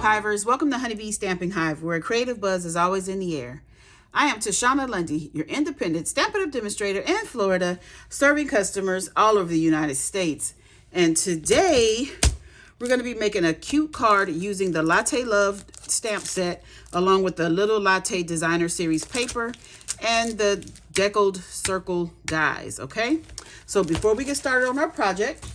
Hivers, welcome to Honeybee Stamping Hive, where creative buzz is always in the air. I am Tashana Lundy, your independent Stampin' Up demonstrator in Florida, serving customers all over the United States. And today, we're going to be making a cute card using the Latte Love stamp set, along with the Little Latte Designer Series paper and the deckled circle dies, okay? So before we get started on our project,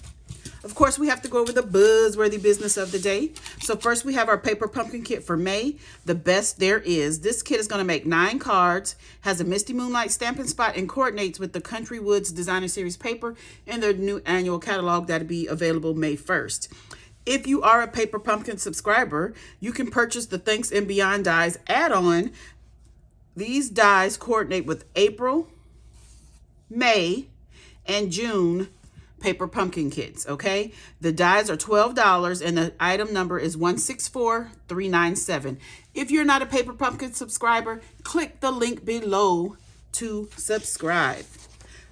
of course, we have to go over the buzzworthy business of the day. So first we have our paper pumpkin kit for May, the best there is. This kit is going to make 9 cards, has a Misty Moonlight stamping spot, and coordinates with the Country Woods Designer Series paper and their new annual catalog that'll be available May 1st. If you are a Paper Pumpkin subscriber, you can purchase the Thanks and Beyond dies add-on. These dies coordinate with April, May, and June paper pumpkin kits, okay? The dies are $12 and the item number is 164397. If you're not a Paper Pumpkin subscriber, click the link below to subscribe.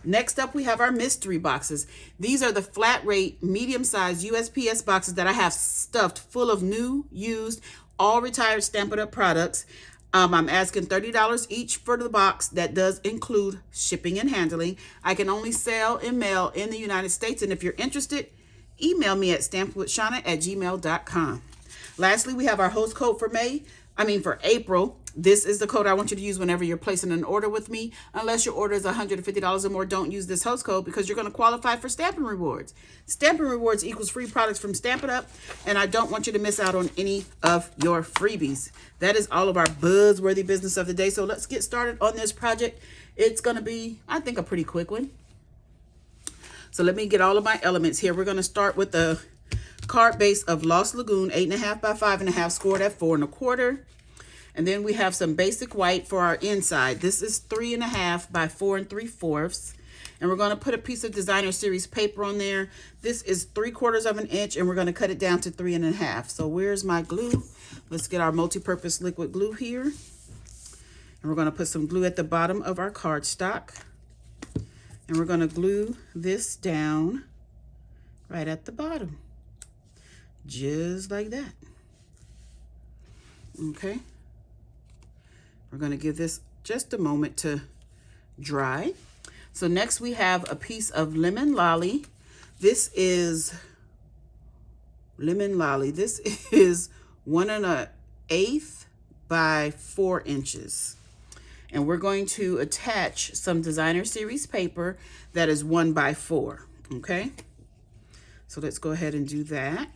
Next up, we have our mystery boxes. These are the flat rate, medium-sized USPS boxes that I have stuffed full of new, used, all retired Stampin' Up products. I'm asking $30 each for the box. That does include shipping and handling. I can only sell and mail in the United States. And if you're interested, email me at stampedwithshana@gmail.com. Lastly, we have our host code for for April. This is the code I want you to use whenever you're placing an order with me. Unless your order is $150 or more, don't use this host code because you're going to qualify for Stampin' Rewards. Stampin' Rewards equals free products from Stampin' Up, and I don't want you to miss out on any of your freebies. That is all of our buzzworthy business of the day. So let's get started on this project. It's going to be, I think, a pretty quick one. So let me get all of my elements here. We're going to start with the card base of Lost Lagoon, 8.5 by 5.5, scored at 4 1/4. And then we have some basic white for our inside. This is 3.5 by 4 3/4. And we're going to put a piece of Designer Series paper on there. This is 3/4 of an inch, and we're going to cut it down to 3.5. So where's my glue? Let's get our multi-purpose liquid glue here. And we're going to put some glue at the bottom of our cardstock. And we're going to glue this down right at the bottom. Just like that. Okay. We're going to give this just a moment to dry. So next we have a piece of lemon lolly. This is lemon lolly. This is 1 1/8 by 4 inches. And we're going to attach some Designer Series paper that is 1 by 4. Okay. So let's go ahead and do that.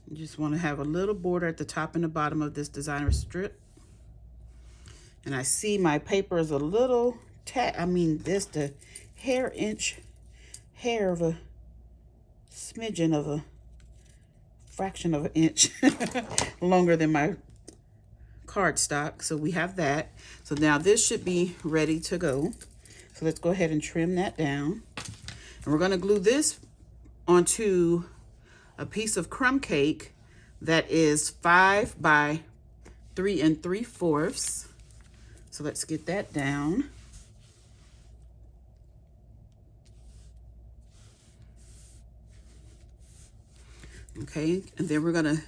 You just want to have a little border at the top and the bottom of this designer strip. And I see my paper is a little just a hair of a smidgen of a fraction of an inch longer than my cardstock. So we have that. So now this should be ready to go. So let's go ahead and trim that down. And we're going to glue this onto a piece of crumb cake that is 5 by 3 3/4. So let's get that down. Okay, and then we're gonna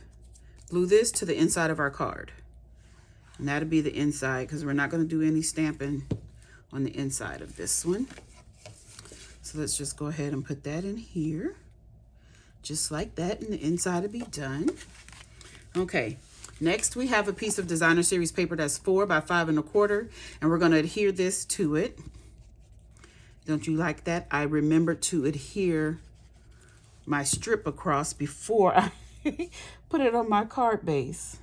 glue this to the inside of our card. And that'll be the inside because we're not gonna do any stamping on the inside of this one. So let's just go ahead and put that in here. Just like that, and the inside will be done. Okay, next we have a piece of Designer Series paper that's 4 by 5 1/4, and we're going to adhere this to it. Don't you like that? I remembered to adhere my strip across before I put it on my card base.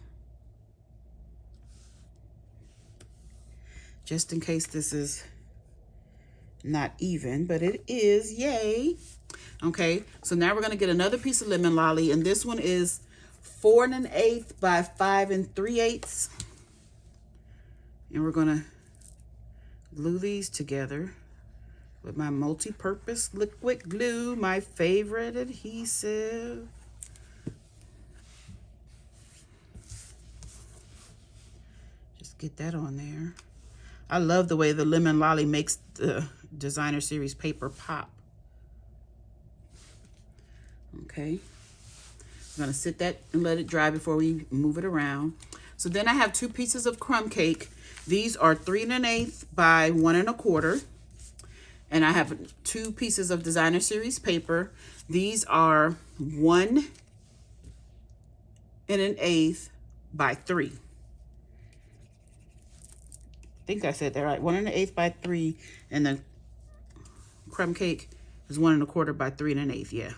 Just in case this is not even, but it is, yay. Okay, so now we're going to get another piece of lemon lolly, and this one is 4 1/8 by 5 3/8. And we're going to glue these together with my multi-purpose liquid glue, my favorite adhesive. Just get that on there. I love the way the lemon lolly makes the Designer Series paper pop. Okay. I'm gonna sit that and let it dry before we move it around. So then I have 2 pieces of crumb cake. These are 3 1/8 by 1 1/4. And I have 2 pieces of designer series paper. These are 1 1/8 by 3. I think I said that right. 1 1/8 by 3, and the crumb cake is 1 1/4 by 3 1/8. Yeah,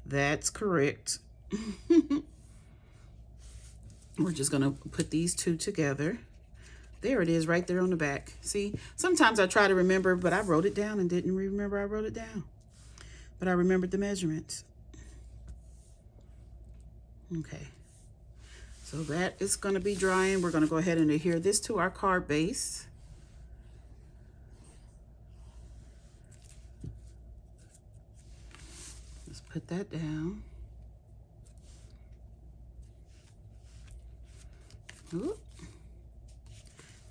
that's correct. We're just gonna put these 2 together. There it is, right there on the back. See, sometimes I try to remember, but I wrote it down and didn't remember I wrote it down. But I remembered the measurements. Okay. So that is going to be drying. We're going to go ahead and adhere this to our card base. Let's put that down. Ooh.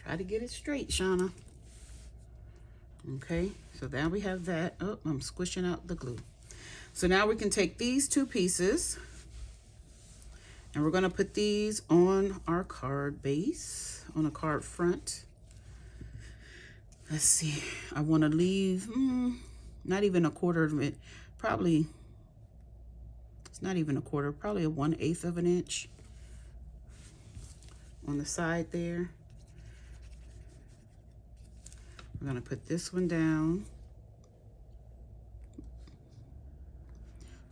Try to get it straight, Shauna. Okay, so now we have that. Oh, I'm squishing out the glue. So now we can take these 2 pieces and we're going to put these on our card base, on a card front. Let's see, I want to leave not even a quarter of it, probably, it's not even a quarter, probably a 1/8 of an inch on the side there. I'm going to put this one down,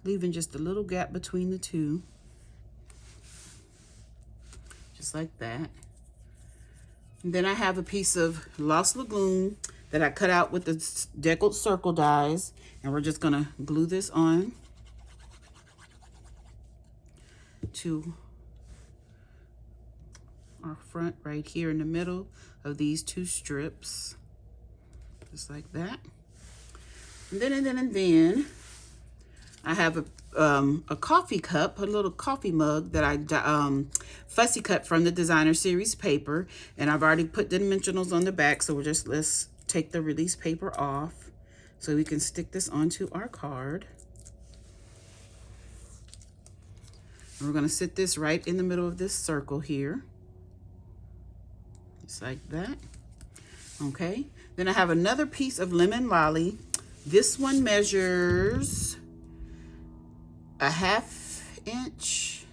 leaving just a little gap between the 2, just like that. And then I have a piece of Lost Lagoon that I cut out with the deckled circle dies, and we're just going to glue this on to our front right here in the middle of these 2 strips. Just like that. And then I have a coffee cup, a little coffee mug that I fussy cut from the designer series paper, and I've already put the dimensionals on the back, so let's take the release paper off so we can stick this onto our card. And we're going to sit this right in the middle of this circle here, just like that. Okay, then I have another piece of lemon lolly. This one measures a 1/2 inch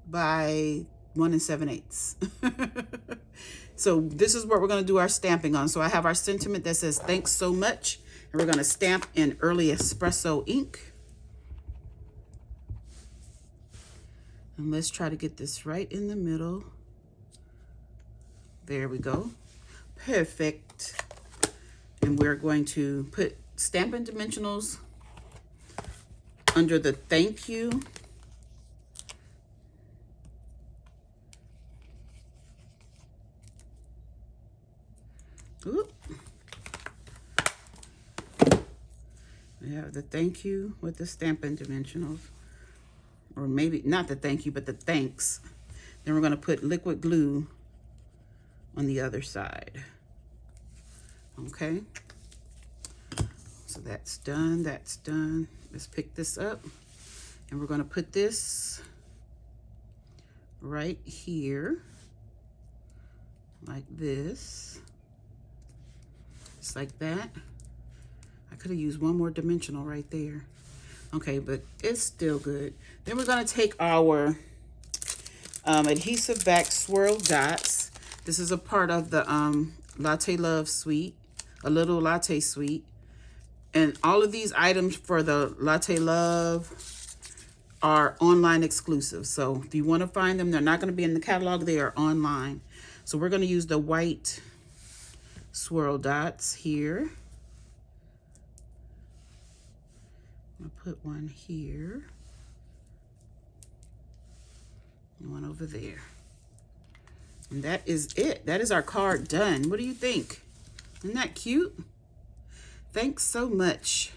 by 1 7/8. So this is what we're going to do our stamping on. So I have our sentiment that says thanks so much, and we're going to stamp in early espresso ink. And let's try to get this right in the middle. There we go. Perfect. And we're going to put Stampin' Dimensionals under the thank you. Oop. We have the thank you with the Stampin' Dimensionals. Or maybe not the thank you, but the thanks. Then we're going to put liquid glue on the other side. Okay, so that's done, that's done. Let's pick this up, and we're going to put this right here, like this, just like that. I could have used one more dimensional right there. Okay, but it's still good. Then we're going to take our Adhesive-Backed swirl dots. This is a part of the Latte Love suite, A Little Latte suite. And all of these items for the Latte Love are online exclusive. So if you want to find them, they're not going to be in the catalog. They are online. So we're going to use the white swirl dots here. I'm going to put one here and one over there. And that is it. That is our card done. What do you think? Isn't that cute? Thanks so much.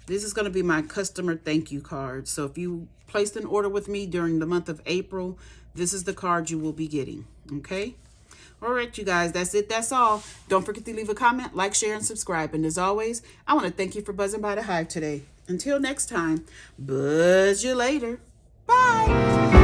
This is going to be my customer thank you card. So if you placed an order with me during the month of April, this is the card you will be getting. Okay? All right, you guys, that's it. That's all. Don't forget to leave a comment, like, share, and subscribe. And as always, I want to thank you for buzzing by the Hive today. Until next time, buzz you later. Bye.